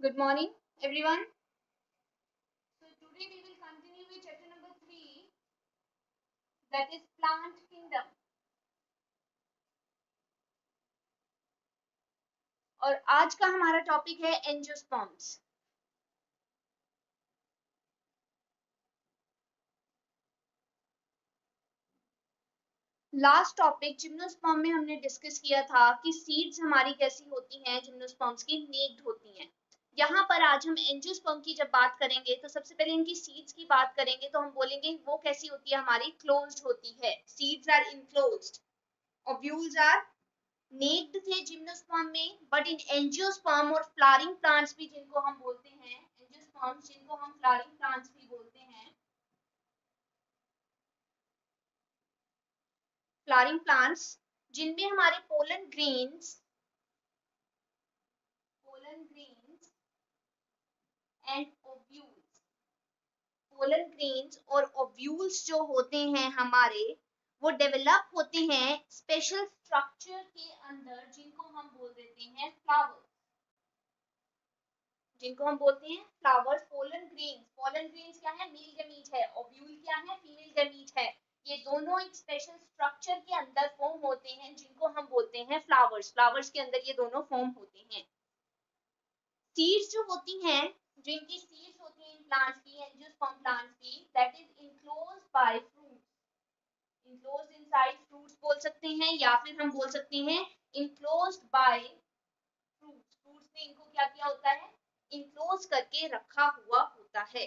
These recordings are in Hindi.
Good morning, everyone. So today we will continue with chapter number 3, that is plant kingdom. और आज का हमारा टॉपिक है एंजियोस्पर्म्स. लास्ट टॉपिक जिम्नोस्पर्म में हमने डिस्कस किया था कि सीड्स हमारी कैसी होती हैं, जिम्नोस्पर्म्स की नेक्ड होती हैं. यहाँ पर आज हम एंजियोस्पर्म की जब बात करेंगे तो सबसे पहले इनकी सीड्स की बात करेंगे तो हम बोलेंगे वो कैसी होती है, हमारी क्लोज्ड होती है. Seeds are enclosed, ovules are naked थे जिम्नोस्पर्म में, बट इन एंजियोस्पर्म और फ्लावरिंग प्लांट्स भी जिनको हम बोलते हैं एंजियोस्पर्म, जिनको हम फ्लावरिंग प्लांट्स भी बोलते हैं, फ्लावरिंग प्लांट्स जिनमें हमारे pollen grains and ovules, pollen grains और ओव्यूल्स जो होते हैं हमारे, वो डेवलप होते हैं स्पेशल स्ट्रक्चर के अंदर जिनको हम बोल देते हैं फ्लावर्स, जिनको हम बोलते हैं फ्लावर्स. पोलन ग्रेन्स क्या है, मेल गमीट है. ओव्यूल क्या है, फीमेल गमीट है. ये दोनों एक स्पेशल स्ट्रक्चर के अंदर फॉर्म होते हैं जिनको हम बोलते हैं फ्लावर्स. फ्लावर्स के अंदर ये दोनों फॉर्म होते हैं. सीड्स जो होती हैं, जो इनकी सीड्स होती हैं इन प्लांट्स की, एंजियोस्पर्म प्लांट्स की, that is enclosed bye fruits. Enclosed inside fruits बोल सकते हैं, या फिर हम बोल सकते हैं इनक्लोज्ड बाय फ्रूट्स. फ्रूट्स ने इनको क्या किया होता है, इनक्लोज करके रखा हुआ होता है.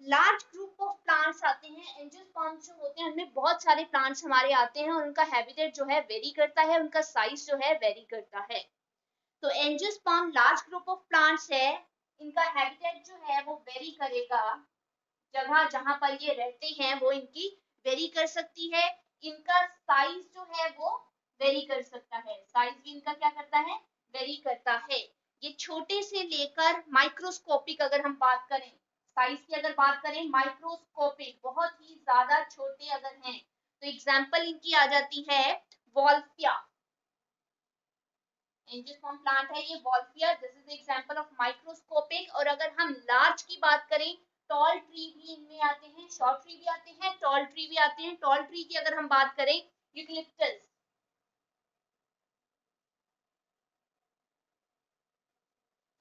लार्ज ग्रुप ऑफ प्लांट्स आते हैं. एंजियोस्पर्म्स जो होते हैं उनमें बहुत सारे प्लांट्स हमारे आते हैं और उनका हैबिटेट जो है वेरी करता है, उनका साइज जो है वेरी करता है. तो angiosperm large group of plants है. इनका हैबिटेट जो है वो वेरी करेगा, जगह जहां पर ये रहते हैं वो इनकी वेरी कर सकती है. इनका साइज जो है वो वेरी कर सकता है. साइज भी इनका क्या करता है, वेरी करता है. ये छोटे से लेकर माइक्रोस्कोपिक, अगर हम बात करें साइज की, अगर बात करें माइक्रोस्कोपिक, बहुत ही ज्यादा छोटे अगर हैं, तो एग्जांपल इनकी आ जाती है वॉल्फिया. एंजियोस्पर्म प्लांट है ये Wolffia, this is example of microscopic. और अगर हम लार्ज की बात करें, टॉल ट्री भी इनमें आते हैं, शॉर्ट ट्री भी आते हैं, टॉल ट्री भी आते हैं. टॉल ट्री की अगर हम बात करें, यूकलिप्टस,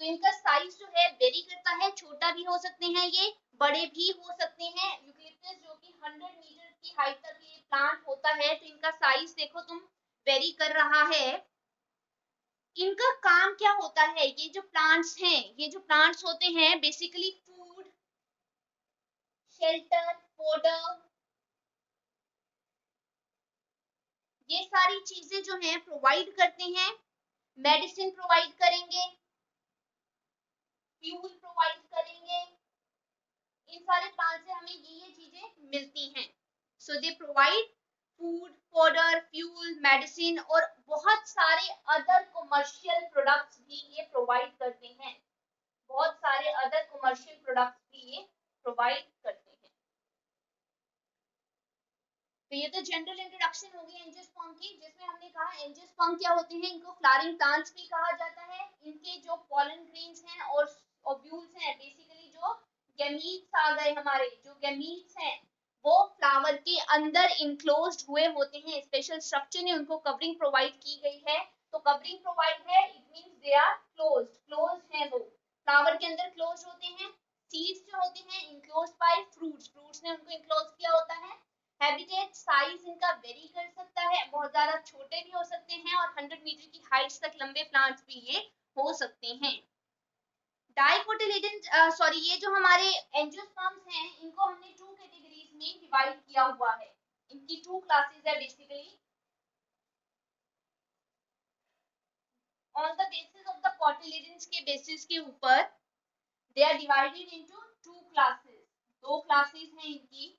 तो इनका साइज जो है वेरी करता है. छोटा भी हो सकते हैं ये, बड़े भी हो सकते हैं. यूकलिप्टस जो कि 100 मीटर की हाइट तक ये प्लांट होता है, तो इनका साइज देखो तुम वेरी कर रहा है. इनका काम क्या होता है, ये जो प्लांट्स हैं, ये जो प्लांट्स होते हैं बेसिकली फूड, शेल्टर, फोडर, ये सारी चीजें जो हैं प्रोवाइड करते हैं. मेडिसिन प्रोवाइड करेंगे, फ्यूल प्रोवाइड करेंगे. इन सारे प्लांट से हमें ये चीजें मिलती हैं. So they provide food, powder, fuel, medicine और बहुत सारे अदर कमर्शियल प्रोडक्ट्स भी ये प्रोवाइड करते हैं. बहुत सारे अदर कमर्शियल प्रोडक्ट्स भी ये प्रोवाइड करते हैं. तो ये तो जनरल इंट्रोडक्शन होगी एंजियोस्पर्म की, जिसमें हमने कहा एंजियोस्पर्म क्या होते हैं, इनको फ्लावरिंग प्लांट्स भी कहा जाता है. इनके जो पॉलन ग्रेन्स हैं और ओव्यूल्स हैं, बेसिकली जो गैमीट्स आ गए हमारे, जो गैमीट्स हैं वो फ्लावर के अंदर इनक्लोज्ड हुए होते हैं. स्पेशल स्ट्रक्चर ने उनको कवरिंग प्रोवाइड की गई है. तो कवरिंग प्रोवाइड है, it means they are closed हैं, वो फ्लावर के अंदर क्लोज होते हैं. सीड्स जो होते हैं इनक्लोज्ड बाय फ्रूट्स ने उनको इनक्लोज किया होता है. हैबिटेट साइज इनका वेरी कर सकता है, बहुत ज्यादा छोटे भी हो सकते हैं और 100 मीटर की हाइट तक लंबे प्लांट्स भी ये हो सकते हैं. डाइकोटिलेडन, सॉरी, ये जो हमारे एंजियोस्पर्म्स हैं इनको हमने टू कैटेगरीज में डिवाइड किया हुआ है. इनकी टू क्लासेस है basically. On the basis of the cotyledons के बेसिस के ऊपर they are divided into two classes. दो क्लासेस हैं इनकी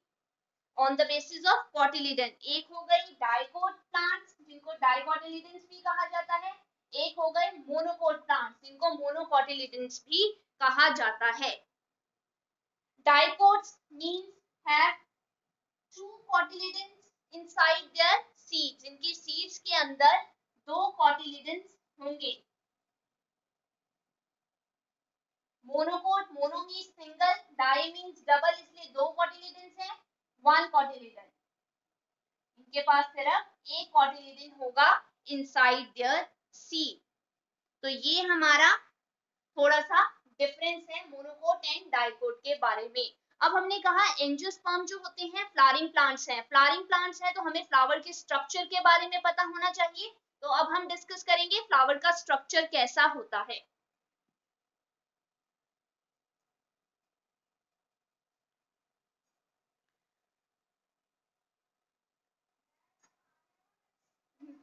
on the basis of cotyledon. एक हो गई डाइकोट प्लांट्स जिनको डाइकोटिलिडन्स भी कहा जाता है. एक हो गए मोनोकोट प्लांट्स जिनको मोनोकोटिलिडन्स भी कहा जाता है. Dicots means have two cotyledons inside their seeds. इनके सीड्स के अंदर दो कोटिलिडन्स होंगे. Monocot, mono means single, di means double, इसलिए 2 कोटिलिडन्स है, 1 कोटिलिडन। इनके पास सिर्फ एक कोटिलिडन होगा इनसाइड देयर सीड। तो ये हमारा थोड़ा सा डिफरेंस है मोनोकोट एंड डाइकोट के बारे में। अब हमने कहा एंजियोस्पर्म जो होते हैं फ्लावरिंग प्लांट्स हैं, फ्लावरिंग प्लांट्स हैं तो हमें फ्लावर के स्ट्रक्चर के बारे में पता होना चाहिए। तो अब हम डिस्कस करेंगे फ्लावर का स्ट्रक्चर कैसा होता है।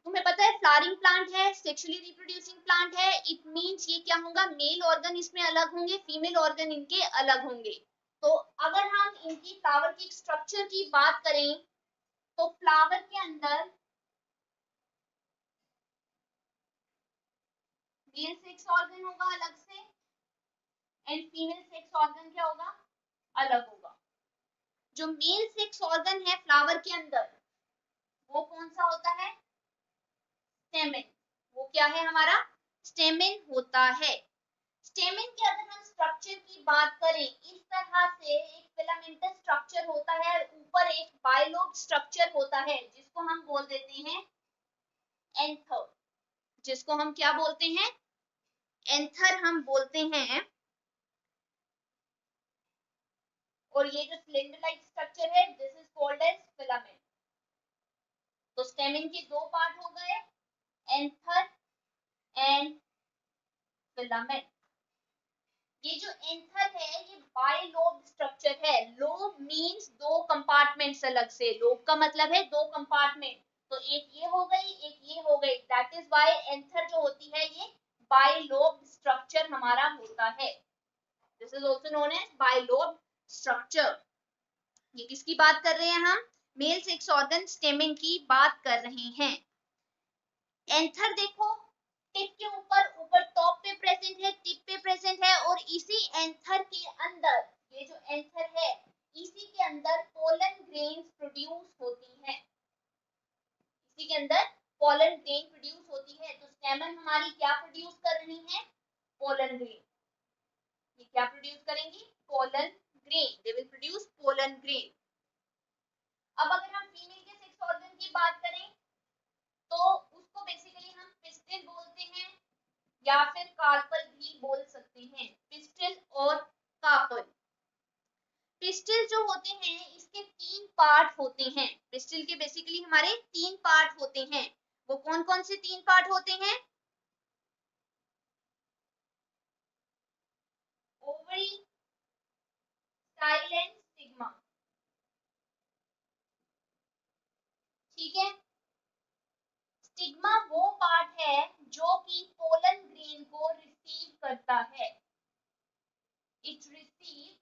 तुम्हें पता है फ्लावरिंग प्लांट है, सेक्सुअली रिप्रोड्यूसिंग प्लांट है, इट मींस ये क्या होगा, मेल ऑर्गन इसमें अलग होंगे, फीमेल ऑर्गन इनके अलग होंगे। तो अगर हम इनकी फ्लावर की स्ट्रक्चर की बात करें तो फ्लावर के अंदर मेल सेक्स ऑर्गन होगा अलग से एंड फीमेल सेक्स ऑर्गन क्या होगा, अलग होगा। जो मेल सेक्स ऑर्गन है फ्लावर के अंदर वो कौन सा होता है, स्टेमेन। वो क्या है हमारा, स्टेमेन होता है। स्टेमेन के अगर हम स्ट्रक्चर की बात करें, इस तरह से एक फिलामेंटस स्ट्रक्चर होता है, ऊपर एक बाइलोब स्ट्रक्चर होता है जिसको हम बोल देते हैं एंथर। जिसको हम क्या बोलते हैं, एंथर हम बोलते हैं। और ये जो सिलेंडर लाइक स्ट्रक्चर है this is called as filament. तो स्टेमेन के दो पार्ट हो गए, एंथर एंड फिलामेंट। ये जो एंथर है ये बाइलोब स्ट्रक्चर है। लोब मींस दो कंपार्टमेंट्स अलग से, लोब का मतलब है दो कंपार्टमेंट। तो एक ये हो गई एक ये हो गई, दैट इज व्हाई एंथर जो होती है ये बाइलोब स्ट्रक्चर हमारा होता है। This is also known as bilobe structure. ये किसकी बात कर रहे हैं हम, मेल सेक्स ऑर्गन स्टेमेन की बात कर रहे हैं। एंथर देखो टिप के ऊपर ऊपर टॉप पे प्रेजेंट है, टिप पे प्रेजेंट है, और इसी एंथर के अंदर, ये जो एंथर है इसी के अंदर पोलन ग्रेन्स प्रोड्यूस होती हैं। इसी के अंदर पोलन ग्रेन प्रोड्यूस होती है। तो स्टेमन हमारी क्या प्रोड्यूस कर रही है, पोलन ग्रेन। ये क्या प्रोड्यूस करेंगी, pollen grain, they will produce pollen grain. अब अगर हम फीमेल के सेक्स ऑर्गन की बात करें तो उसको बेसिकली हम पिस्टिल बोलते हैं या फिर कार्पल भी बोल सकते हैं, पिस्टिल और कार्पल। पिस्टिल जो होते हैं इसके 3 पार्ट होते हैं। पिस्टिल के बेसिकली हमारे 3 पार्ट होते हैं। वो कौन कौन से 3 पार्ट होते हैं, ओवरी, स्टाइल एंड स्टिग्मा। ठीक है, स्टिग्मा वो पार्ट है जो कि पोलन ग्रेन को रिसीव करता है, it receive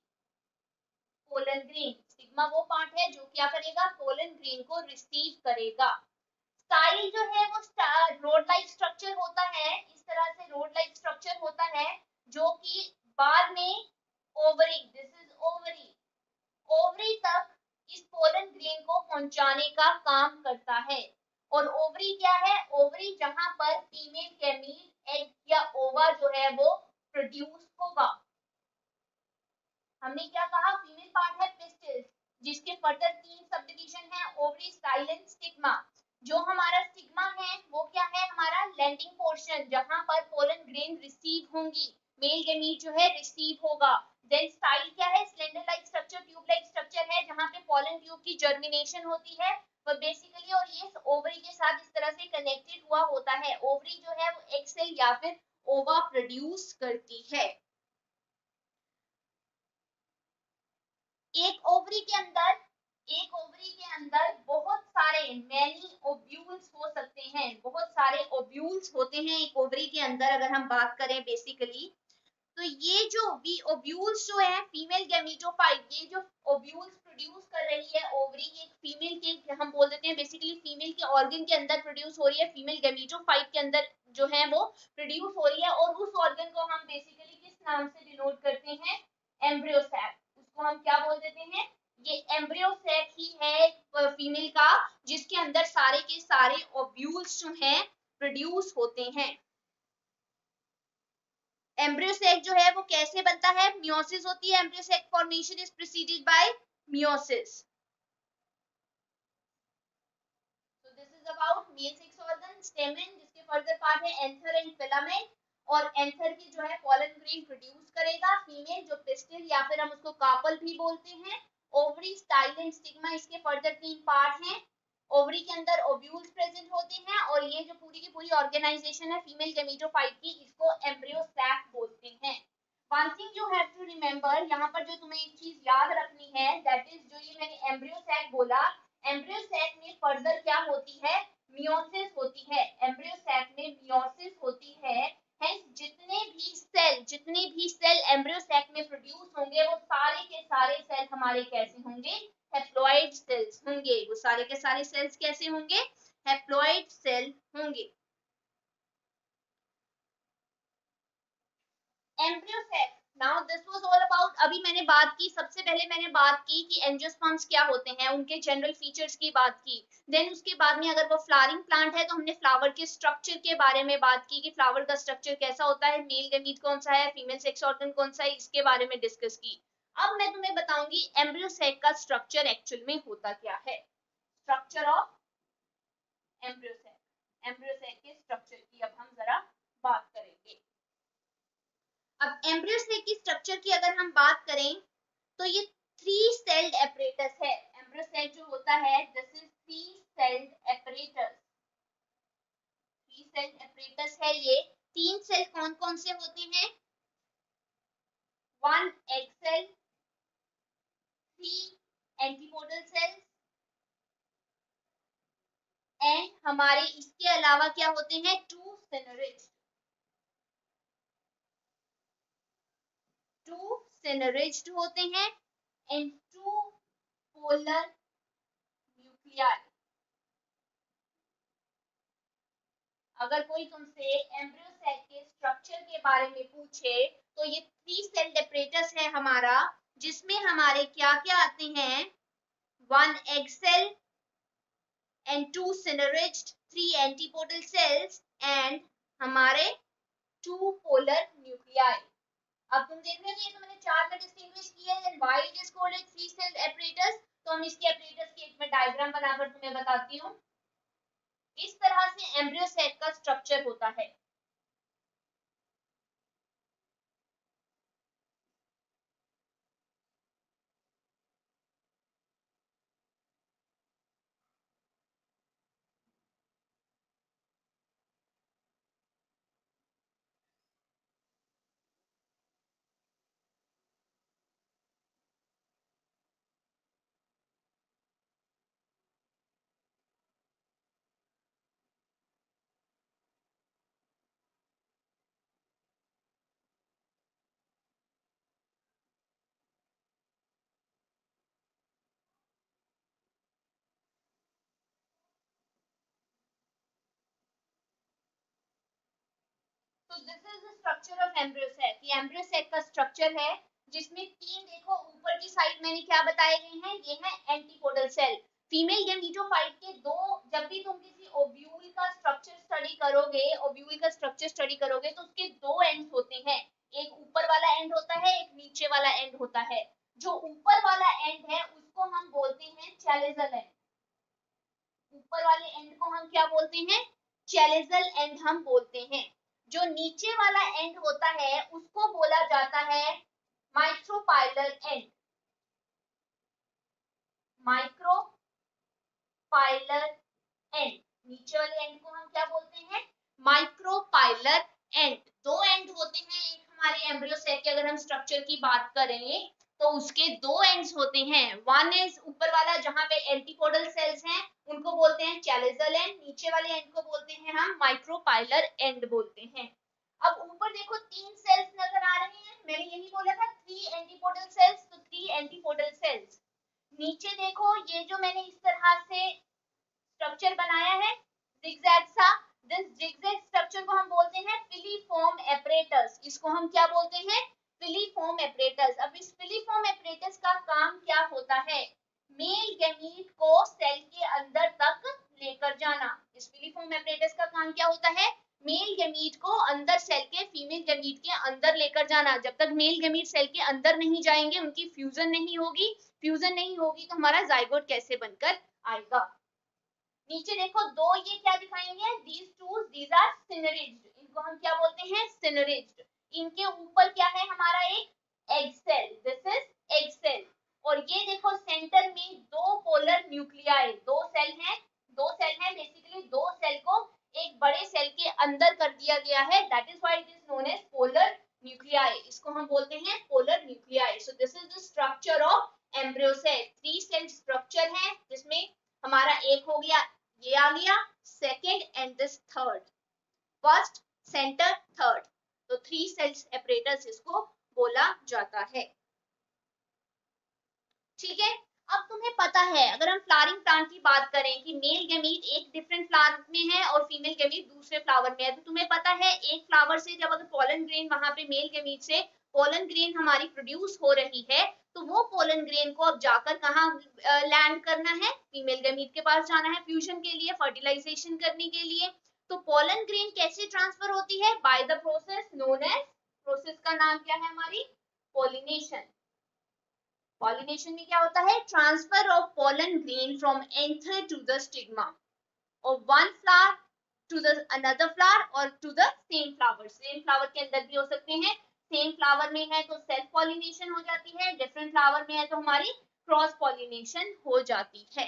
pollen grain. Stigma वो पार्ट है जो क्या करेगा, पोलन ग्रेन को रिसीव करेगा। स्टाइल जो है वो रोड लाइक स्ट्रक्चर होता है, इस तरह से रोड लाइक स्ट्रक्चर होता है जो कि बाद में ovary, this is ovary, ovary तक इस पोलन ग्रेन को पहुंचाने का काम करता है। और ओवरी क्या है, ओवरी जहां पर फीमेल गैमीट एग या ओवा जो है वो प्रोड्यूस होगा। हमने क्या कहा, फीमेल पार्ट है पिस्टिल जिसके फर्दर 3 सब डिवीजन है, ओवरी, स्टाइल एंड स्टिग्मा। जो हमारा स्टिग्मा है वो क्या है, हमारा लैंडिंग पोर्शन जहां पर पोलन ग्रेन रिसीव होंगी, मेल गैमीट जो है रिसीव होगा। देन स्टाइल क्या है, cylinder like structure, tube like structure है जहां पे पोलन ट्यूब की जर्मिनेशन होती है वो बेसिकली, और ये ओवरी के साथ इस तरह से कनेक्टेड हुआ होता है। ओवरी जो है वो एग सेल या फिर ओवा प्रोड्यूस करती है। एक ओवरी के अंदर, एक ओवरी के अंदर बहुत सारे मैनी ओव्यूल्स हो सकते हैं, बहुत सारे ओव्यूल्स होते हैं एक ओवरी के अंदर। अगर हम बात करें बेसिकली तो ये जो भी ओव्यूल्स जो है फीमेल गैमीटोफाइट, ये जो ओव्यूल्स प्रोड्यूस कर रही है ओवरी, ये फीमेल के हम बोल देते हैं बेसिकली फीमेल के ऑर्गन के अंदर प्रोड्यूस हो रही है, फीमेल गैमीटोफाइट के अंदर जो है वो प्रोड्यूस हो रही है। और उस ऑर्गन को हम बेसिकली किस नाम से डिनोट करते हैं, एम्ब्रियो सैक। उसको हम क्या बोल देते हैं, ये एम्ब्रियो सैक ही है फीमेल का जिसके अंदर सारे के सारे ओव्यूल्स जो हैं प्रोड्यूस होते हैं। एम्ब्रियो सैक जो है वो कैसे बनता है, मियोसिस होती है, embryo sac formation is preceded by meiosis. So this is about male sex organ, stamen, जिसके फर्दर पार्ट है एंथर एंड फिलामेंट, और एंथर की जो है पोलन ग्रेन प्रोड्यूस करेगा, फीमेल जो पिस्टिल या फिर हम उसको कार्पल भी बोलते हैं, ओवरी, स्टाइल एंड स्टिग्मा इसके फर्दर 3 पार्ट हैं। ओवरी के अंदर ओव्यूल्स प्रेजेंट होते हैं, और ये जो पूरी की पूरी ऑर्गेनाइजेशन है फीमेल गैमेटोफाइट की, इसको एम्ब्रियो सैक बोलते हैं। One thing you have to remember, यहाँ पर जो तुम्हें एक चीज याद रखनी है, दैट इज जो ये मैंने एम्ब्रियो सैक बोला, एम्ब्रियो सैक में फर्दर क्या होती है, मियोसिस होती है। एम्ब्रियो सैक में मियोसिस होती है, हेंस जितने भी सेल एम्ब्रियो सैक में प्रोड्यूस होंगे वो सारे के सारे सेल हमारे कैसे होंगे, हैप्लॉइड सेल्स होंगे। वो सारे के सारे सेल्स कैसे होंगे, हैप्लॉइड सेल होंगे। Embryo sac, now this was all about, अभी मैंने बात की, सबसे पहले मैंने बात की कि एंजियोस्पर्म्स क्या होते हैं, उनके जनरल फीचर्स की बात की। देन उसके बाद में अगर वो फ्लावरिंग प्लांट है तो हमने फ्लावर के स्ट्रक्चर के बारे में बात की कि फ्लावर का स्ट्रक्चर कैसा होता है, मेल गैमीट कौन सा है, फीमेल सेक्स ऑर्गन कौन सा है, इसके बारे में डिस्कस की। अब मैं तुम्हें बताऊंगी एम्ब्रियो सैक का स्ट्रक्चर एक्चुअल में होता क्या है। Structure of embryo sac, embryo sac के स्ट्रक्चर की अब हम जरा बात करेंगे। अब एम्ब्रियो सैक की स्ट्रक्चर की अगर हम बात करें तो ये 3 सेल्ड एपरेटस है। एम्ब्रियो सैक जो होता है this is 3 sailed apparatus, 3 sailed apparatus है ये। 3 सेल कौन कौन से होते हैं, 1 egg cell, 3 antipodal cells, and हमारे इसके अलावा क्या होते हैं, 2 सिनरिज्ड होते हैं, एंड 2 पोलर न्यूक्लियाई। अगर कोई तुमसे एम्ब्रियो सैक के स्ट्रक्चर के बारे में पूछे तो ये 3 सेल्ड एपरेटस है हमारा, जिसमें हमारे क्या क्या आते हैं, 1 egg cell and 2 synerged, 3 antipodal cells and हमारे 2 polar nuclei। अब तुम देख रहे हो ये तो मैंने 4 में डिस्टिंग्विश किया है, why it is called a 3 celled apparatus। तो हम इसके apparatus की एक मैं डायग्राम बनाकर तुम्हें बताती हूँ। इस तरह से एम्ब्रियो सैक का स्ट्रक्चर होता है। तो this is the structure of embryo sac. ये एम्ब्रियो सैक का स्ट्रक्चर है, जिसमें 3 देखो ऊपर की साइड मैंने क्या बताए गए हैं, ये है एंटीपोडल सेल। फीमेल गैमेटोफाइट के दो, जब भी तुम किसी ओव्यूल का स्ट्रक्चर स्टडी करोगे, ओव्यूल का स्ट्रक्चर स्टडी करोगे तो उसके 2 एंड्स होते हैं, एक ऊपर वाला एंड होता है, एक नीचे वाला एंड होता है। जो ऊपर वाला एंड है उसको हम बोलते हैं चैलेजल एंड। ऊपर वाले एंड को हम क्या बोलते हैं, चैलेजल एंड हम बोलते हैं। जो नीचे वाला एंड होता है उसको बोला जाता है माइक्रोपाइलर एंड। माइक्रोपाइलर एंड, नीचे वाले एंड को हम क्या बोलते हैं, माइक्रोपाइलर एंड। 2 एंड होते हैं, एक हमारे एम्ब्रियो सैक के अगर हम स्ट्रक्चर की बात करें तो उसके 2 एंड्स होते हैं। वन इज ऊपर वाला जहां पे एंटीपोडल सेल्स हैं उनको बोलते हैं चैलेजल एंड, नीचे वाले एंड को बोलते हैं हम माइक्रोपाइलर एंड बोलते हैं। अब ऊपर देखो 3 सेल्स नजर आ रहे हैं, मैंने यही बोला था 3 एंटीपोडल सेल्स, तो 3 एंटीपोडल सेल्स। नीचे देखो ये जो मैंने इस तरह से स्ट्रक्चर बनाया है जिगजैग सा, दिस जिगजैग स्ट्रक्चर को हम बोलते हैं फिलीफॉर्म एपरेटस। इसको हम क्या बोलते हैं, फिलीफॉर्म एपरेटस। अब इस फिलीफॉर्म एपरेटस का काम क्या होता है, मेल गैमीट को सेल के अंदर तक लेकर जाना। इस फिलीफॉर्म एपरेटस का काम क्या होता है, मेल गैमीट को अंदर सेल के फीमेल गैमीट के अंदर लेकर जाना। जब तक मेल गैमीट सेल के अंदर नहीं जाएंगे, उनकी फ्यूजन नहीं होगी, फ्यूजन नहीं होगी तो हमारा जाइगोट कैसे बनकर आएगा। नीचे देखो दो ये क्या दिखाएंगे, these are synerged, इनको हम क्या बोलते हैं, synerged। इनके ऊपर क्या है हमारा एक egg cell, this is egg cell. और ये देखो सेंटर में दो पोलर न्यूक्लियाई, दो सेल हैं बेसिकली, दो सेल को एक बड़े सेल के अंदर कर दिया गया है, that is why it is known as polar nuclei, इसको हम बोलते हैं polar nuclei. So this is the structure of embryo cell, 3 cell structure है जिसमें हमारा एक हो गया, ये आ गया second and this third, first centre third, तो 3 सेल्स एपरेटस इसको बोला जाता है। ठीक है, अब तुम्हें पता है अगर हम फ्लावरिंग प्लांट की बात करें कि मेल गैमीट एक डिफरेंट फ्लावर में है और फीमेल गैमीट दूसरे फ्लावर में है, तो तुम्हें पता है एक फ्लावर से जब अगर पोलन ग्रेन वहां पे मेल गैमीट से पोलन ग्रेन हमारी प्रोड्यूस हो रही है, तो वो पोलन ग्रेन को अब जाकर कहाँ लैंड करना है, फीमेल गैमीट के पास जाना है फ्यूजन के लिए, फर्टिलाइजेशन करने के लिए। तो पोलन ग्रेन कैसे ट्रांसफर होती है, by the process known as, process का नाम क्या है हमारी, पॉलिनेशन। पॉलिनेशन में क्या होता है, transfer of pollen grain from anther to the stigma और one flower to the another flower और to the same flower, same flower के अंदर भी हो सकते हैं, सेम फ्लावर में है तो सेल्फ पॉलिनेशन हो जाती है, डिफरेंट फ्लावर में है तो हमारी क्रॉस पॉलिनेशन हो जाती है।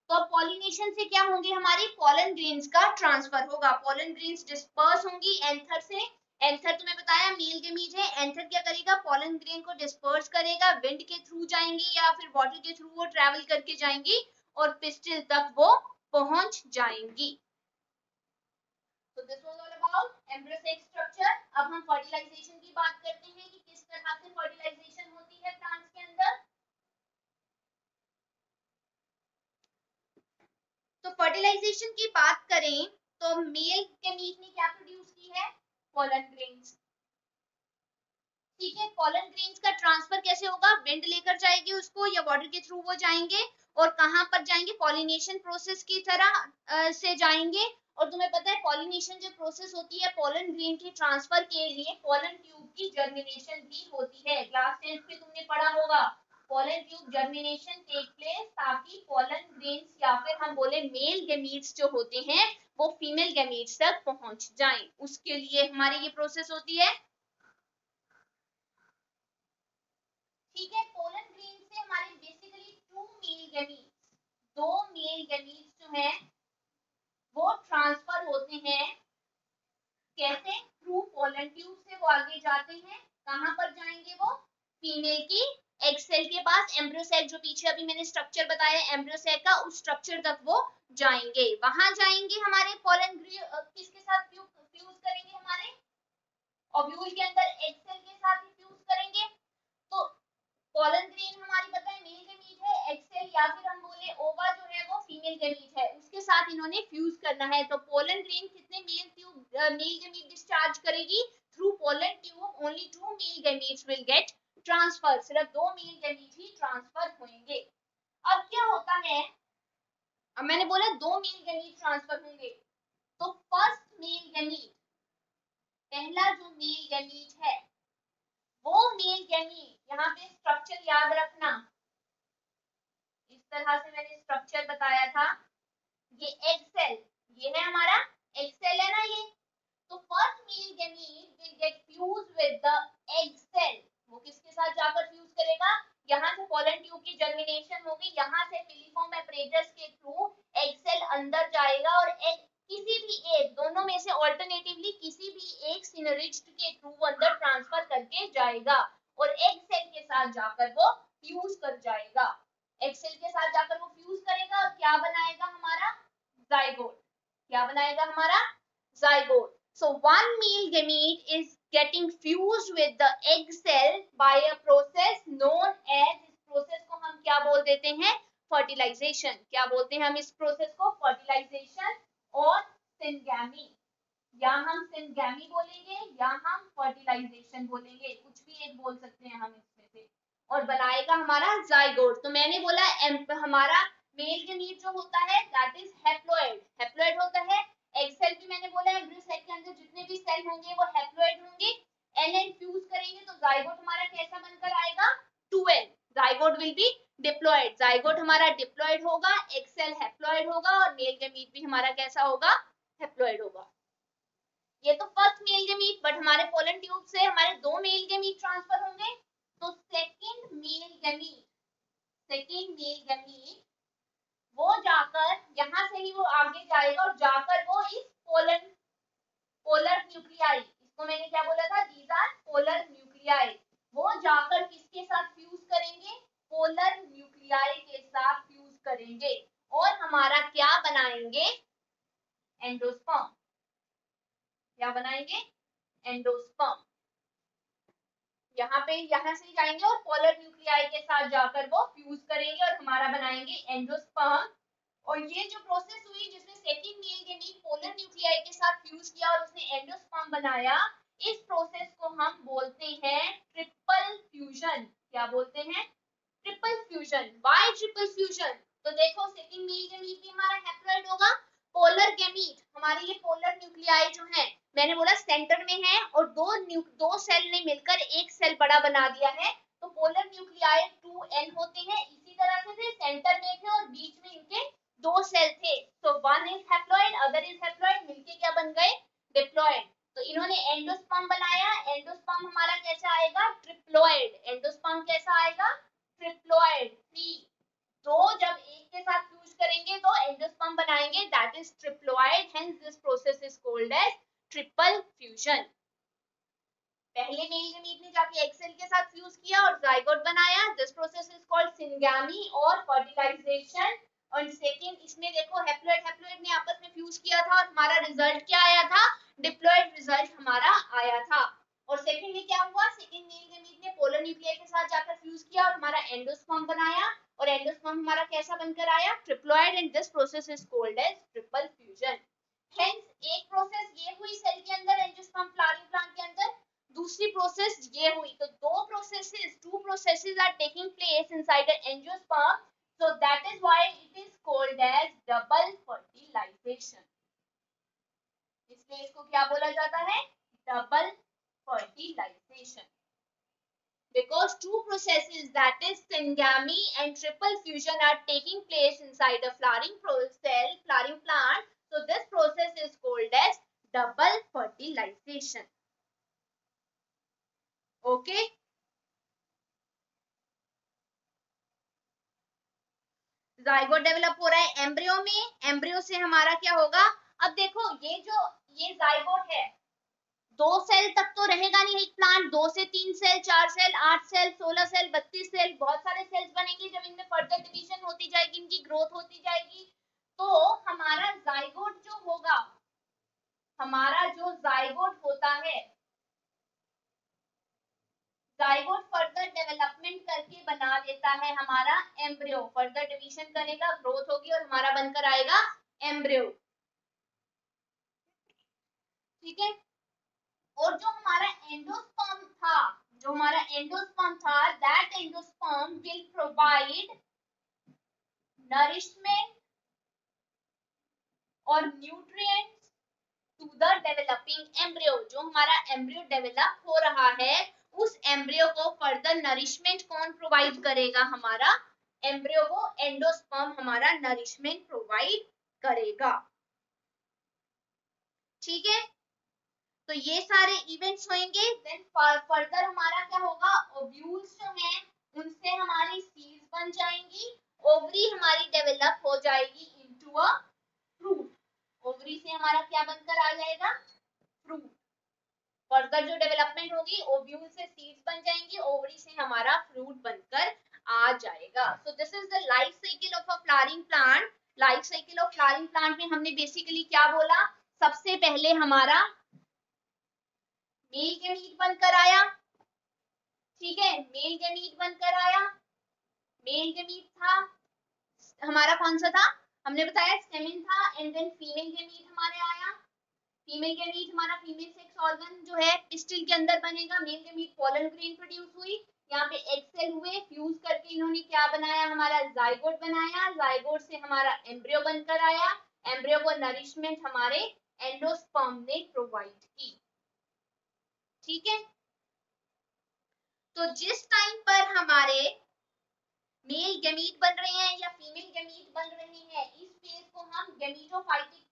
तो अब पॉलिनेशन से क्या होंगे, हमारी पोलन ग्रेन्स का ट्रांसफर होगा, पोलन ग्रेन्स डिस्पर्स होंगी एंथर से, एंथर तुम्हें बताया मेल गैमीट है, एंथर क्या करेगा, पोलन ग्रेन को डिस्पर्स करेगा, विंड के थ्रू जाएंगी या फिर वाटर के थ्रू वो ट्रेवल करके जाएंगी और पिस्टिल तक वो पहुंच जाएंगी। तो this was all about embryo cell structure. अब हम फर्टिलाइजेशन की बात करते हैं कि किस तरह से फर्टिलाइजेशन होती है प्लांट्स के अंदर। तो फर्टिलाइजेशन की बात करें तो मेल गैमीट ने क्या प्रोड्यूस की है, पोलन ग्रेन्स। ठीक है, पोलन ग्रेन्स का ट्रांसफर कैसे होगा, विंड लेकर जाएगी उसको या वाटर के थ्रू वो जाएंगे और कहां पर जाएंगे, पॉलिनेशन प्रोसेस की तरह से जाएंगे। और तुम्हें पता है पॉलिनेशन जो प्रोसेस होती है पोलन ग्रेन के ट्रांसफर के लिए, पोलन ट्यूब की जर्मिनेशन भी होती है, क्लास 10th में तुमने पढ़ा होगा, pollen tube germination take place ताकि पोलन ग्रेन्स या फिर हम बोले मेल गैमीट्स जो होते हैं वो फीमेल गैमीट्स तक पहुंच जाएं, उसके लिए हमारी ये प्रोसेस होती है। ठीक है, पोलन ग्रेन से हमारे basically 2 male gametes, 2 male gametes जो हैं वो ट्रांसफर होते हैं, कैसे, थ्रू पोलन ट्यूब से वो आगे जाते हैं, कहां पर जाएंगे वो, फीमेल की एग सेल के पास, एम्ब्रियो सेल जो पीछे अभी मैंने स्ट्रक्चर बताया एम्ब्रियो सेल का, उस स्ट्रक्चर तक वो जाएंगे, वहां जाएंगे हमारे पोलन किसके साथ फ्यूज करेंगे, हमारे ओव्यूल के अंदर एग सेल के साथ ही फ्यूज करेंगे। तो पोलन ग्रेन हमारी पता है मेल गैमीट है, एग सेल या फिर हम बोले ओवा जो है वो फीमेल गैमीट है, उसके साथ इन्होंने फ्यूज करना है। तो पोलन ग्रेन कितने मेल गैमीट डिस्चार्ज करेगी, through pollen tube only 2 male gametes will get transfer, सिर्फ 2 मेल गैमीट ही ट्रांसफर होंगे। अब क्या होता है, अब मैंने बोला 2 मेल गैमीट ट्रांसफर होंगे, तो फर्स्ट मेल गैमीट, पहला जो मेल गैमीट है वो मेल गैमीट, यहाँ पे स्ट्रक्चर याद रखना, इस तरह से मैंने स्ट्रक्चर बताया था, ये एग सेल, ये है हमारा एग सेल है ना ये, तो first male gamete will get fuse with the egg cell, वो किसके साथ जाकर फ्यूज करेगा, यहाँ से पोलन ट्यूब की जर्मिनेशन होगी, यहाँ से फिलीफॉर्म एपरेटस के थ्रू एग सेल अंदर जाएगा और एग किसी भी एक, दोनों में से ऑल्टरनेटिवली किसी भी एक सिनरिस्ट के थ्रू अंदर ट्रांसफर करके जाएगा और एग सेल के साथ जाकर वो फ्यूज कर जाएगा, एग सेल के साथ जाकर वो फ्यूज करेगा और क्या बनाएगा हमारा, जाइगोट, क्या बनाएगा हमारा, zygote. So one male gamete is getting fused with the egg cell by a process known as, इस प्रोसेस को हम क्या बोल देते हैं, फर्टिलाइजेशन, क्या बोलते हैं हम इस प्रोसेस को, फर्टिलाइजेशन और सिनगैमी, या हम सिनगैमी बोलेंगे या हम फर्टिलाइजेशन बोलेंगे, कुछ भी एक बोल सकते हैं हम इसमें से, और बनाएगा हमारा जाइगोट। तो मैंने बोला हमारा मेल गैमीट जो होता है दैट इज हैप्लॉइड, हैप्लॉइड होता है, एग सेल भी मैंने बोला एम्ब्रियो सेल के अंदर जितने भी सेल होंगे वो हैप्लॉइड होंगे। एन फ्यूज करेंगे तो जाइगोट हमारा कैसा बनकर आएगा, 2n। Zygote will be diploid, zygote हमारा डिप्लॉइड होगा, एग सेल हैप्लॉइड होगा और मेल गैमीट भी हमारा कैसा होगा, हैप्लॉइड होगा। ये तो फर्स्ट मेल गैमीट, बट हमारे पोलन ट्यूब से हमारे दो मेल गैमीट ट्रांसफर होंगे। तो सेकंड मेल गैमीट वो जाकर यहाँ से ही वो आगे जाएगा और जाकर वो इस पोलर न्यूक्लियाई, इसको मैंने क्या बोला था, दीज आर पोलर न्यूक्लियाई, वो जाकर किसके साथ फ्यूज करेंगे, पोलर न्यूक्लियाई के साथ फ्यूज करेंगे और हमारा क्या बनाएंगे, एंडोस्पर्म। क्या बनाएंगे, एंडोस्पर्म। यहाँ से जाएंगे और पोलर न्यूक्लियाई के साथ जाकर वो फ्यूज करेंगे और हमारा बनाएंगे एंडोस्पर्म। और ये जो प्रोसेस हुई जिसमें second male gamete polar nuclei के साथ फ्यूज किया और उसने एंडोस्पर्म बनाया, इस प्रोसेस को हम बोलते हैं ट्रिपल फ्यूजन। क्या बोलते हैं, triple fusion. Why triple fusion, तो देखो सेकंड मेल गैमीट भी हमारा हैप्लॉइड होगा, पोलर गैमीट हमारे ये पोलर न्यूक्लियाई जो है मैंने बोला सेंटर में है और दो सेल ने मिलकर एक सेल बड़ा बना दिया है, तो पोलर न्यूक्लियाई 2n होते हैं। इसी तरह से सेंटर में थे और बीच में इनके दो सेल थे, तो one is haploid other is haploid, मिलके क्या बन गए, डिप्लॉइड। तो इन्होंने एंडोस्पर्म बनाया, एंडोस्पर्म हमारा कैसा आएगा, ट्रिप्लॉइड। एंडोस्पर्म कैसा आएगा, ट्रिप्लॉइड। तो जब एक के साथ फ्यूज करेंगे तो एंडोस्पर्म बनाएंगे, that is triploid, hence this process is called as triple fusion. पहले मेल गैमीट ने जाके एग सेल के साथ फ्यूज किया और जाइगोट बनाया, दिस प्रोसेस इज कॉल्ड सिंगामी और फर्टिलाइजेशन। और सेकंड इसमें देखो हैप्लॉइड ने आपस में फ्यूज किया था और हमारा रिजल्ट क्या आया था, डिप्लॉइड रिजल्ट हमारा आया था। और सेकंड में क्या हुआ, सेकंड मेल गैमीट ने पोलर न्यूक्लियस के साथ जाकर फ्यूज किया और हमारा एंडोस्पर्म बनाया और एंडोस्पर्म हमारा कैसा बनकर आया, triploid, and this process is called as triple fusion. Hence एक प्रोसेस ये हुई सेल के अंदर एंजियोस्पर्म फ्लावरिंग प्लांट के अंदर, दूसरी प्रोसेस ये हुई। तो two processes are taking place inside the angiosperm, so that is why it is called as double fertilization। इसलिए इसको क्या बोला जाता है, double fertilization, because two processes, that is syngamy and triple fusion, are taking place inside a flowering plant, so this process is called as double fertilization। okay, zygote develop हो रहा है एम्ब्रियो में, एम्ब्रियो से हमारा क्या होगा, अब देखो ये जाइगोट है, 2 सेल तक तो रहेगा नहीं एक प्लांट, 2 से 3 cell, 4 cell, 8 cell, 16 cell, 32 cell, बहुत सारे सेल्स बनेंगे। जब इनमें फर्दर डिवीजन होती जाएगी, इनकी ग्रोथ होती जाएगी, तो हमारा जाइगोट जो होगा, हमारा जो जाइगोट होता है, जाइगोट फर्दर डेवलपमेंट करके बना देता है हमारा एम्ब्रियो, फर्दर डिवीजन करेगा, ग्रोथ होगी और हमारा बनकर आएगा एम्ब्रियो। ठीक है, और जो हमारा एंडोस्पर्म था, that endosperm will provide nourishment और nutrients to the developing embryo. जो हमारा एम्ब्रियो डेवलप हो रहा है, उस एम्ब्रियो को फर्दर नरिशमेंट कौन प्रोवाइड करेगा, हमारा एम्ब्रियो को एंडोस्पर्म हमारा नरिशमेंट प्रोवाइड करेगा। ठीक है, तो ये सारे इवेंट्स होंगे। देन फर्दर हमारा क्या होगा, ओव्यूल्स जो हैं उनसे हमारी सीड्स बन जाएंगी, ओवरी हमारी डेवलप हो जाएगी इनटू अ फ्रूट, ओवरी से हमारा क्या बनकर आ जाएगा, फ्रूट। फर्दर जो डेवलपमेंट होगी, ओव्यूल से सीड्स बन जाएंगी, ओवरी से हमारा फ्रूट बनकर आ जाएगा। सो this is the life cycle of a flowering plant. Life cycle of flowering plant में हमने बेसिकली क्या बोला, सबसे पहले हमारा मेल गैमीट बनकर आया। ठीक है, मेल गैमीट बनकर आया, मेल गैमीट था हमारा, कौन सा था, हमने बताया स्टेमिन था, एंड देन फीमेल गैमीट हमारे आया। फीमेल गैमीट हमारा फीमेल सेक्स ऑर्गन जो है पिस्टिल के अंदर बनेगा। Male gamete pollen grain produce हुई, यहाँ पे एग सेल हुए, फ्यूज करके इन्होंने क्या बनाया, हमारा जाइगोट बनाया, जाइगोट से हमारा एम्ब्रियो बनकर आया, एम्ब्रियो को नरिशमेंट हमारे एंडोस्पर्म ने प्रोवाइड की। ठीक है, तो जिस टाइम पर हमारे मेल गैमीट बन रहे हैं या फीमेल गैमीट बन रहे हैं, इस फेज को हम गैमीटोफाइटिक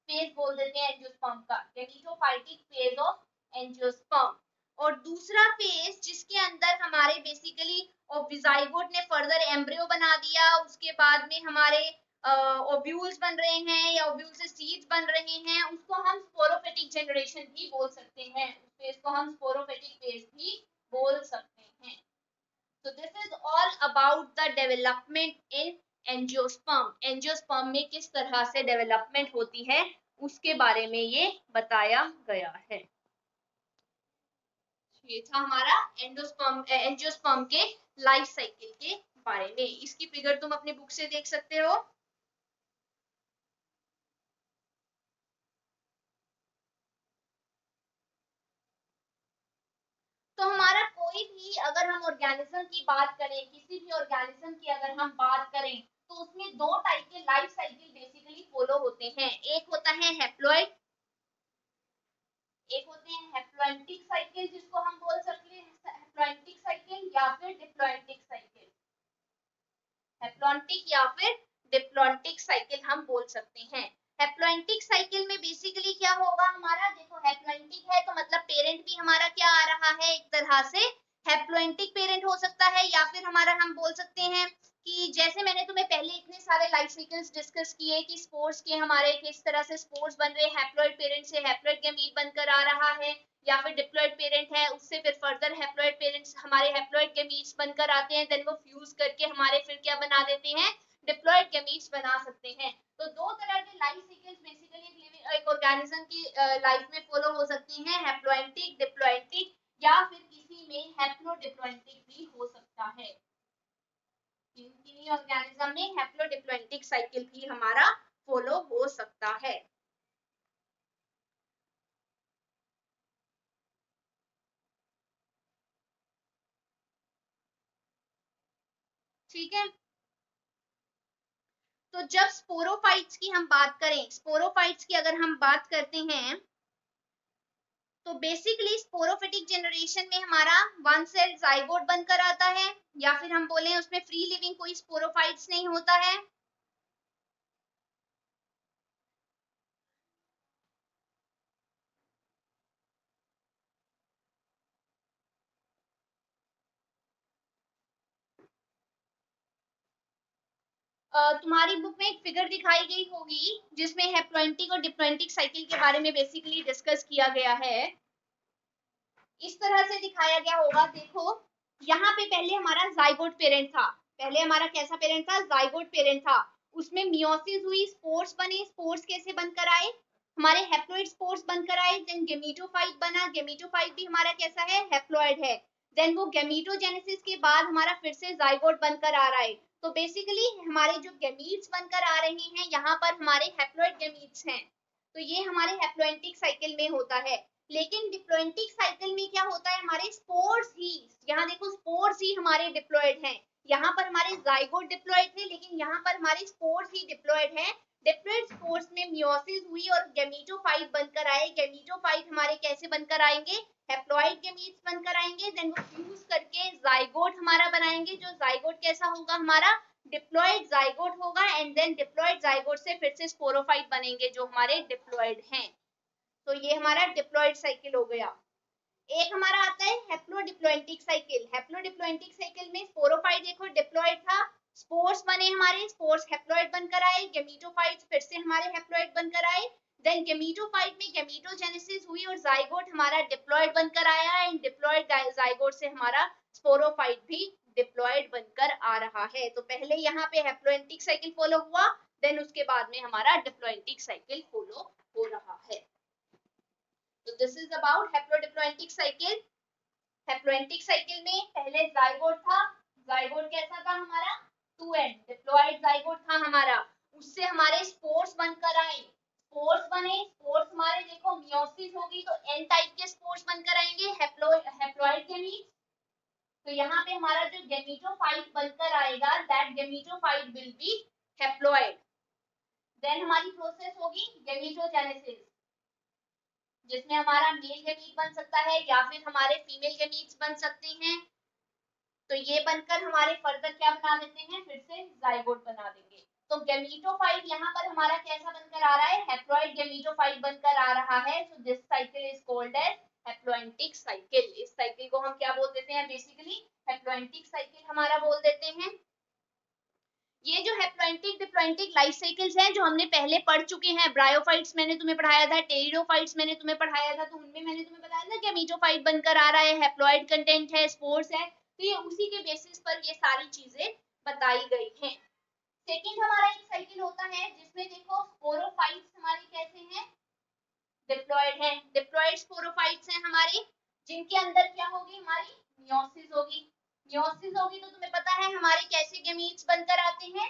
फेज बोल देते हैं एंजियोस्पर्म का, गैमीटोफाइटिक फेज ऑफ एंजियोस्पर्म। और दूसरा फेज जिसके अंदर हमारे बेसिकली ओविजाइगोट ने फर्दर एम्ब्रियो बना दिया, उसके बाद में हमारे ओव्यूल्स बन रहे हैं या ओव्यूल से सीड्स बन रहे हैं, उसको हम स्पोरोफिटिक जनरेशन भी बोल सकते हैं, उस फेज को हम स्पोरोफिटिक फेज भी बोल सकते हैं। So this is all about the development in angiosperm. Angiosperm में किस तरह से डेवलपमेंट होती है उसके बारे में ये बताया गया है। ये था हमारा एंजियोस्पर्म के लाइफ साइकिल के बारे में। इसकी फिगर तुम अपने बुक से देख सकते हो। तो हमारा कोई भी अगर हम ऑर्गेनिज्म की बात करें, किसी भी ऑर्गेनिज्म की अगर हम बात करें, तो उसमें दो टाइप के लाइफ साइकिल बेसिकली फॉलो होते हैं। एक होता है हैप्लॉइड, एक होते हैं हैप्लॉइंटिक साइकिल, जिसको हम बोल सकते हैं हैप्लॉइंटिक साइकिल या फिर डिप्लॉइंटिक साइकिल। हैप्लॉइंटिक या फिर डिप्लॉइंटिक साइकिल हम बोल सकते हैं। हैप्लॉइंटिक साइकिल में बेसिकली क्या होगा हमारा, देखो हैप्लॉइंटिक है तो मतलब पेरेंट भी हमारा क्या आ रहा है, एक तरह से हैप्लॉइंटिक पेरेंट हो सकता है, या फिर हमारा हम बोल सकते हैं कि जैसे मैंने तुम्हें पहले इतने सारे लाइफ साइकिल्स डिस्कस किए कि स्पोर्स के हमारे किस तरह से स्पोर्स बन रहे हैं, हैप्लॉइड पेरेंट से हैप्लॉइड गैमीट बनकर आ रहा है, या फिर डिप्लॉइड पेरेंट है उससे फिर फर्दर हैप्लॉइड पेरेंट्स हमारे हैप्लॉइड गैमीट्स बनकर आते हैं, देन वो फ्यूज करके हमारे फिर क्या बना देते हैं, डिप्लॉइड गैमीट्स बना सकते हैं। तो दो तरह के लाइफ साइकिल्स बेसिकली एक ऑर्गेनिज्म की लाइफ में फॉलो हो सकती हैं, हैप्लॉइंटिक, डिप्लॉइंटिक, या फिर किसी में हैप्लोडिप्लॉइंटिक भी हो सकता है। किन्हीं ऑर्गेनिज्म में हैप्लोडिप्लॉइंटिक साइकिल भी हमारा फॉलो हो सकता है। ठीक है, तो जब स्पोरोफाइट्स की हम बात करें, स्पोरोफाइट्स की अगर हम बात करते हैं, तो बेसिकली स्पोरोफिटिक जनरेशन में हमारा वन सेल जाइगोट बनकर आता है, या फिर हम बोले उसमें फ्री लिविंग कोई स्पोरोफाइट्स नहीं होता है। तुम्हारी बुक में एक फिगर दिखाई गई होगी जिसमें हैप्लॉइंटिक और डिप्लॉइंटिक साइकिल के बारे में बेसिकली डिस्कस किया गया है। इस तरह से दिखाया गया होगा, देखो यहाँ पे पहले हमारा जाइगोट पेरेंट था, पहले हमारा कैसा पेरेंट था, जाइगोट पेरेंट था, उसमें मियोसिस हुई, स्पोर्स बने, स्पोर्स कैसे बनकर आए, हमारे हैप्लॉइड स्पोर्स बनकर आए, देन गेमीटोफाइट बना, गेमीटोफाइट भी हमारा कैसा है, हैप्लॉइड है, देन वो गेमीटोजेनेसिस के बाद हमारा फिर से जाइगोट बनकर आ रहा है। तो बेसिकली हमारे जो गेमीट्स बनकर आ रहे हैं यहाँ पर हमारे हैप्लॉइड गेमीट्स हैं, तो ये हमारे हैप्लॉइंटिक साइकिल में होता है। लेकिन डिप्लॉइंटिक साइकिल में क्या होता है, हमारे स्पोर्स ही, यहाँ देखो स्पोर्स ही हमारे डिप्लॉइड हैं, यहाँ पर हमारे जाइगोट डिप्लॉइड थे लेकिन यहाँ पर हमारे स्पोर्स ही डिप्लॉइड हैं। डिप्लॉइड स्पोर्स में मियोसिस हुई और गेमीटोफाइट बनकर आए, गेमीटोफाइट हमारे कैसे बनकर आएंगे, हैप्लॉइड गेमीट्स बनकर आएंगे, देन वो फ्यूज करके जाइगोट हमारा बनाएंगे, जो जाइगोट कैसा होगा हमारा, डिप्लॉइड जाइगोट होगा, एंड देन डिप्लॉइड जाइगोट से फिर से स्पोरोफाइट बनेंगे जो हमारे डिप्लॉइड हैं। तो ये हमारा डिप्लॉइड साइकिल हो गया। एक हमारा आता है हैप्लोडिप्लॉइंटिक साइकिल। हैप्लोडिप्लॉइंटिक साइकिल में स्पोरोफाइट देखो डिप्लॉइड था, स्पोर्स बने हमारे, स्पोर्स हैप्लॉइड बनकर आए, गेमीटोफाइट्स फिर से हमारे हैप्लॉइड बनकर आए, देन गेमीटोफाइट में गेमीटोजेनेसिस हुई और जाइगोट हमारा डिप्लॉइड बनकर आया, एंड डिप्लॉइड जाइगोट से हमारा स्पोरोफाइट भी डिप्लॉइड बनकर आ रहा है। तो पहले यहाँ पे हैप्लोइंटिक साइकिल फॉलो हुआ, देन उसके बाद में हमारा डिप्लॉइंटिक साइकिल फॉलो हो रहा है। तो this is about haplodiplontic cycle. Haplontic cycle में पहले जाइगोट था, जाइगोट कैसा था हमारा, टू एंड डिप्लॉइड जाइगोट था हमारा, उससे हमारे स्पोर्स बनकर आए, स्पोर्स बने, स्पोर्स हमारे देखो मियोसिस होगी तो एन टाइप के स्पोर्स बनकर आएंगे, हैप्लॉइड गेमीट। तो यहाँ पे हमारा जो गेमीटोफाइट बनकर आएगा, that gametophyte will be haploid. Then हमारी प्रोसेस होगी गेमीटोजेनेसिस, जिसमें हमारा मेल गमीट बन सकता है या फिर हमारे फीमेल गमीट्स बन सकते हैं। तो ये बनकर हमारे फर्दर क्या बना देते हैं, फिर से जाइगोट बना देंगे। तो गैमीटोफाइट यहाँ पर हमारा कैसा बनकर आ रहा है, हैप्लॉइड गैमीटोफाइट बनकर आ रहा है। So this cycle is called as haplontic cycle. इस साइकिल को हम क्या बोल देते हैं, बेसिकली हैप्लॉइंटिक साइकिल हमारा बोल देते हैं। ये जो हैप्लॉइंटिक डिप्लॉइंटिक लाइफ साइकिल्स हैं जो हमने पहले पढ़ चुके हैं, ब्रायोफाइट्स मैंने तुम्हें पढ़ाया था, टेरिडोफाइट्स मैंने तुम्हें पढ़ाया था, तो उनमें मैंने तुम्हें बताया था गैमीटोफाइट बनकर आ रहा है, हैप्लॉइड कंटेंट है, स्पोर्स है। तो ये उसी के बेसिस पर ये सारी चीजें बताई गई हैं। सेकंड हमारा एक साइकिल होता है जिसमें देखो स्पोरोफाइट्स हमारे कैसे हैं, डिप्लॉयड है। डिप्लॉयड स्पोरोफाइट्स हैं हमारे, जिनके अंदर क्या होगी, हमारी मियोसिस होगी। मियोसिस होगी तो तुम्हें पता है हमारे कैसे गैमीट्स बनकर आते हैं,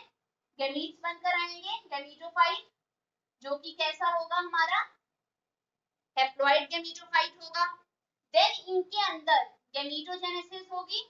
गैमीट्स बनकर आएंगे गैमीटोफाइट, जो कि कैसा होगा हमारा हैप्लॉइड गैमीटोफाइट होगा। देन इनके अंदर गैमीटोजेनेसिस होगी।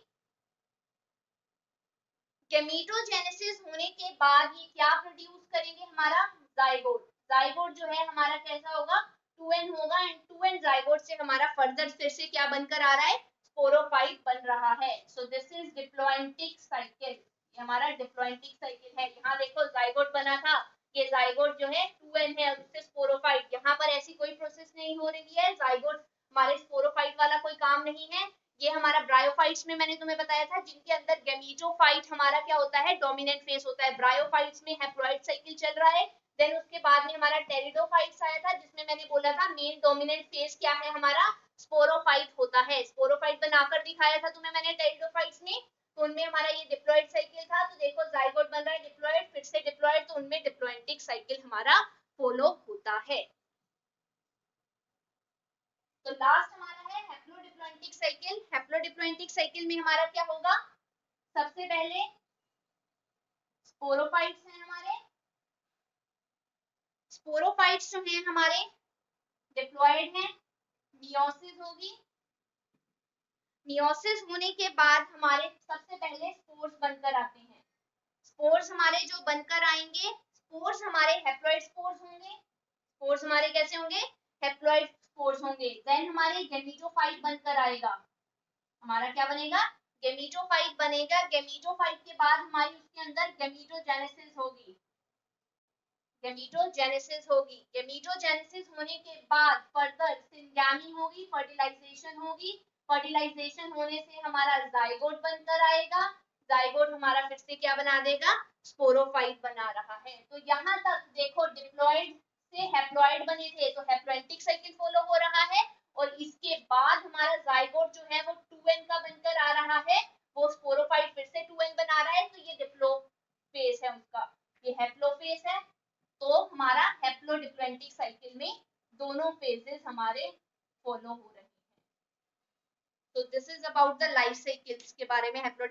गैमीटोजेनेसिस होने के बाद ये क्या प्रोड्यूस करेंगे, हमारा जाइगोट। जाइगोट जो है हमारा कैसा होगा, 2n होगा, एंड 2n जाइगोट से हमारा फर्दर फिर से क्या बनकर आ रहा है, स्पोरोफाइट बन रहा है। So this is diplontic cycle. ये हमारा डिप्लॉयंटिक साइकिल है। यहाँ देखो जाइगोट बना था, ये जाइगोट जो है 2n है, उससे स्पोरोफाइट। यहाँ पर ऐसी कोई प्रोसेस नहीं हो रही है, जाइगोट हमारे स्पोरोफाइट वाला कोई काम नहीं है। ये हमारा ब्रायोफाइट्स में मैंने तुम्हें बताया था, जिनके अंदर गैमीटोफाइट हमारा क्या होता है, डोमिनेंट फेस होता है। ब्रायोफाइट्स में हैप्लॉइड साइकिल चल रहा है। देन उसके बाद में हमारा टेरिडोफाइट्स आया था, जिसमें मैंने बोला था मेन डोमिनेंट फेस क्या है हमारा, स्पोरोफाइट होता है। स्पोरोफाइट बनाकर दिखाया था तुम्हें मैंने टेरिडोफाइट्स में, तो उनमें हमारा ये डिप्लॉइड साइकिल था। तो देखो जाइगोट बन रहा है, डिप्लॉइड, फिर से डिप्लॉइड, तो उनमें डिप्लॉयंटिक साइकिल हमारा फॉलो होता है। तो लास्ट हमारा है हैप्लोडिप्लॉयंटिक साइकिल। हैप्लोडिप्लॉयंटिक साइकिल में हमारा क्या होगा, सबसे पहले स्पोरोफाइट्स हैं हमारे, स्पोरोफाइट्स जो हैं हमारे डिप्लॉयड हैं, मियोसिस होगी। मियोसिस होने के बाद हमारे सबसे पहले स्पोर्स बनकर आते हैं। स्पोर्स हमारे जो बनकर आएंगे, स्पोर्स हमारे हैप्लॉइड स्पोर्स होंगे। स्पोर्स हमारे कैसे होंगे, हैप्लॉइड स्पोर्स होंगे। देन हमारे गैमीटोफाइट बनकर आएगा, हमारा क्या बनेगा, गैमीटोफाइट बनेगा। गैमीटोफाइट के बाद हमारी उसके अंदर गैमीटोजेनेसिस होगी। गैमीटोजेनेसिस होगी। गैमीटोजेनेसिस होने के बाद फर्दर सिंगैमी होगी, फर्टिलाइजेशन होगी। फर्टिलाइजेशन होने से हमारा जाइगोट बनकर आएगा। जाइगोट हमारा फिर से क्या बना देगा, स्पोरोफाइट बना रहा है। तो यहाँ तक देखो डिप्लॉयड से हैप्लॉइड बने थे, तो हैप्लॉइंटिक साइकिल फॉलो हो रहा है। और इसके बाद हमारा जाइगोट जो है वो 2n का बनकर आ रहा है, वो स्पोरोफाइट फिर से 2n बना रहा है। तो ये डिप्लो फेस है उसका, ये हैप्लो फेस है। तो हमारा हैप्लोडिप्लॉयंटिक साइकिल में दोनों फेजेस हमारे फॉलो हो रहे हैं। तो this is about the life cycles के बारे में, हैप्लो